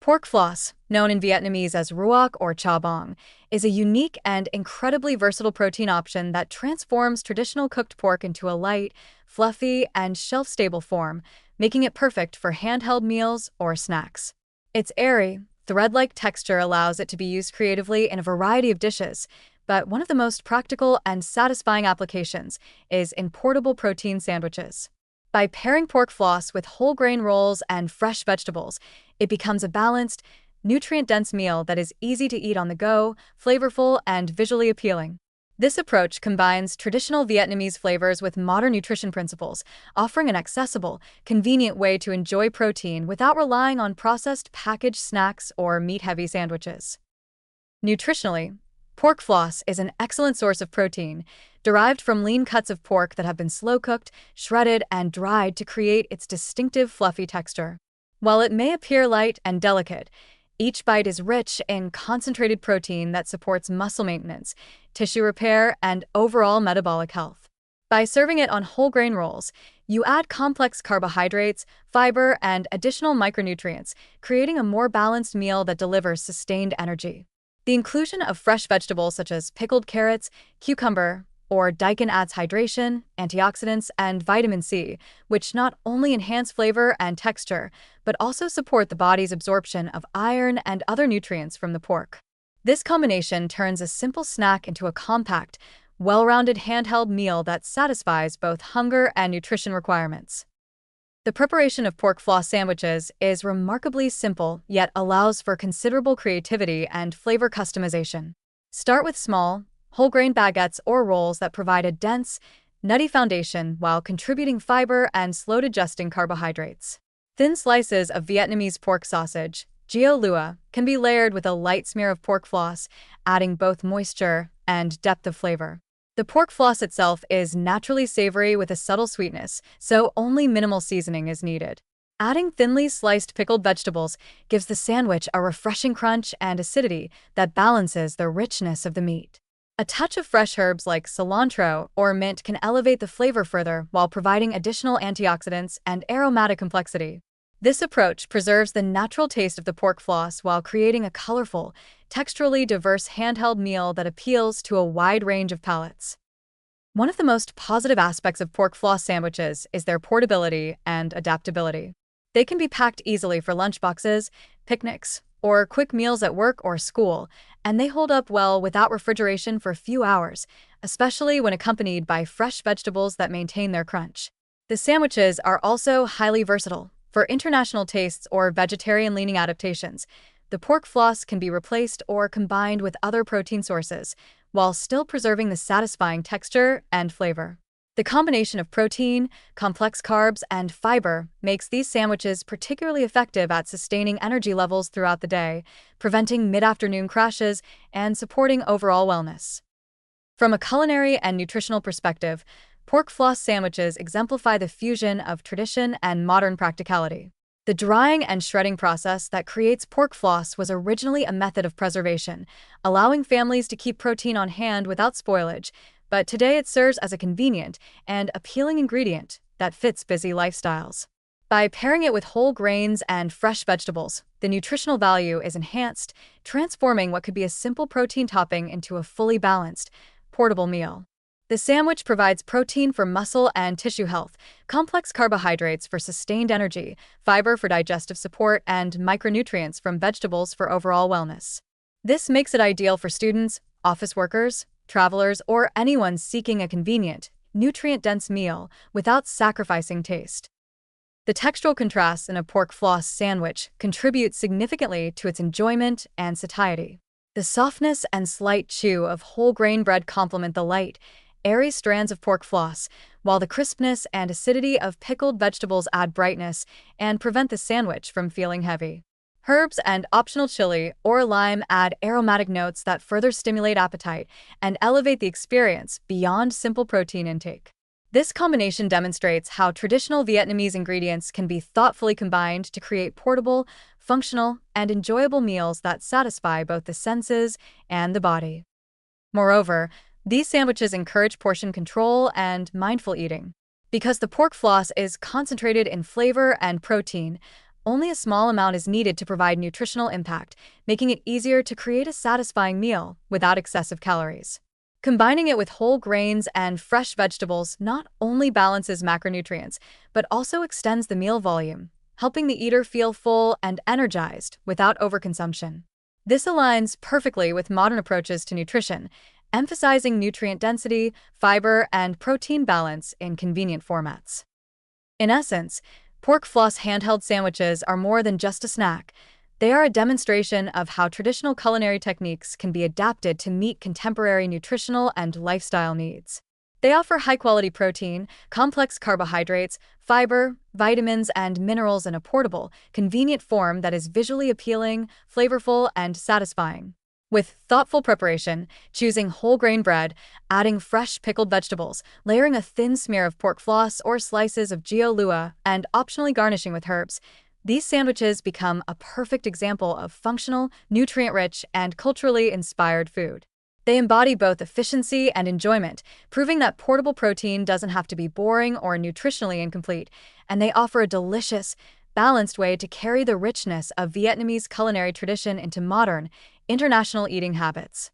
Pork floss, known in Vietnamese as ruoc or cha bong, is a unique and incredibly versatile protein option that transforms traditional cooked pork into a light, fluffy, and shelf-stable form, making it perfect for handheld meals or snacks. Its airy, thread-like texture allows it to be used creatively in a variety of dishes, but one of the most practical and satisfying applications is in portable protein sandwiches. By pairing pork floss with whole grain rolls and fresh vegetables, it becomes a balanced, nutrient-dense meal that is easy to eat on the go, flavorful, and visually appealing. This approach combines traditional Vietnamese flavors with modern nutrition principles, offering an accessible, convenient way to enjoy protein without relying on processed packaged snacks or meat-heavy sandwiches. Nutritionally, pork floss is an excellent source of protein, derived from lean cuts of pork that have been slow-cooked, shredded, and dried to create its distinctive fluffy texture. While it may appear light and delicate, each bite is rich in concentrated protein that supports muscle maintenance, tissue repair, and overall metabolic health. By serving it on whole grain rolls, you add complex carbohydrates, fiber, and additional micronutrients, creating a more balanced meal that delivers sustained energy. The inclusion of fresh vegetables such as pickled carrots, cucumber, or daikon adds hydration, antioxidants, and vitamin C, which not only enhance flavor and texture, but also support the body's absorption of iron and other nutrients from the pork. This combination turns a simple snack into a compact, well-rounded handheld meal that satisfies both hunger and nutrition requirements. The preparation of pork floss sandwiches is remarkably simple, yet allows for considerable creativity and flavor customization. Start with small, whole-grain baguettes or rolls that provide a dense, nutty foundation while contributing fiber and slow-digesting carbohydrates. Thin slices of Vietnamese pork sausage, gio lua, can be layered with a light smear of pork floss, adding both moisture and depth of flavor. The pork floss itself is naturally savory with a subtle sweetness, so only minimal seasoning is needed. Adding thinly sliced pickled vegetables gives the sandwich a refreshing crunch and acidity that balances the richness of the meat. A touch of fresh herbs like cilantro or mint can elevate the flavor further while providing additional antioxidants and aromatic complexity. This approach preserves the natural taste of the pork floss while creating a colorful, texturally diverse handheld meal that appeals to a wide range of palates. One of the most positive aspects of pork floss sandwiches is their portability and adaptability. They can be packed easily for lunchboxes, picnics, or quick meals at work or school, and they hold up well without refrigeration for a few hours, especially when accompanied by fresh vegetables that maintain their crunch. The sandwiches are also highly versatile. For international tastes or vegetarian-leaning adaptations, the pork floss can be replaced or combined with other protein sources, while still preserving the satisfying texture and flavor. The combination of protein, complex carbs, and fiber makes these sandwiches particularly effective at sustaining energy levels throughout the day, preventing mid-afternoon crashes, and supporting overall wellness. From a culinary and nutritional perspective, pork floss sandwiches exemplify the fusion of tradition and modern practicality. The drying and shredding process that creates pork floss was originally a method of preservation, allowing families to keep protein on hand without spoilage, but today it serves as a convenient and appealing ingredient that fits busy lifestyles. By pairing it with whole grains and fresh vegetables, the nutritional value is enhanced, transforming what could be a simple protein topping into a fully balanced, portable meal. The sandwich provides protein for muscle and tissue health, complex carbohydrates for sustained energy, fiber for digestive support, and micronutrients from vegetables for overall wellness. This makes it ideal for students, office workers, travelers, or anyone seeking a convenient, nutrient-dense meal without sacrificing taste. The textural contrasts in a pork floss sandwich contribute significantly to its enjoyment and satiety. The softness and slight chew of whole grain bread complement the light, airy strands of pork floss, while the crispness and acidity of pickled vegetables add brightness and prevent the sandwich from feeling heavy. Herbs and optional chili or lime add aromatic notes that further stimulate appetite and elevate the experience beyond simple protein intake. This combination demonstrates how traditional Vietnamese ingredients can be thoughtfully combined to create portable, functional, and enjoyable meals that satisfy both the senses and the body. Moreover, these sandwiches encourage portion control and mindful eating. Because the pork floss is concentrated in flavor and protein, only a small amount is needed to provide nutritional impact, making it easier to create a satisfying meal without excessive calories. Combining it with whole grains and fresh vegetables not only balances macronutrients, but also extends the meal volume, helping the eater feel full and energized without overconsumption. This aligns perfectly with modern approaches to nutrition, emphasizing nutrient density, fiber, and protein balance in convenient formats. In essence, pork floss handheld sandwiches are more than just a snack. They are a demonstration of how traditional culinary techniques can be adapted to meet contemporary nutritional and lifestyle needs. They offer high-quality protein, complex carbohydrates, fiber, vitamins, and minerals in a portable, convenient form that is visually appealing, flavorful, and satisfying. With thoughtful preparation, choosing whole grain bread, adding fresh pickled vegetables, layering a thin smear of pork floss or slices of giolua, and optionally garnishing with herbs, these sandwiches become a perfect example of functional, nutrient-rich, and culturally inspired food. They embody both efficiency and enjoyment, proving that portable protein doesn't have to be boring or nutritionally incomplete, and they offer a delicious, balanced way to carry the richness of Vietnamese culinary tradition into modern, international eating habits.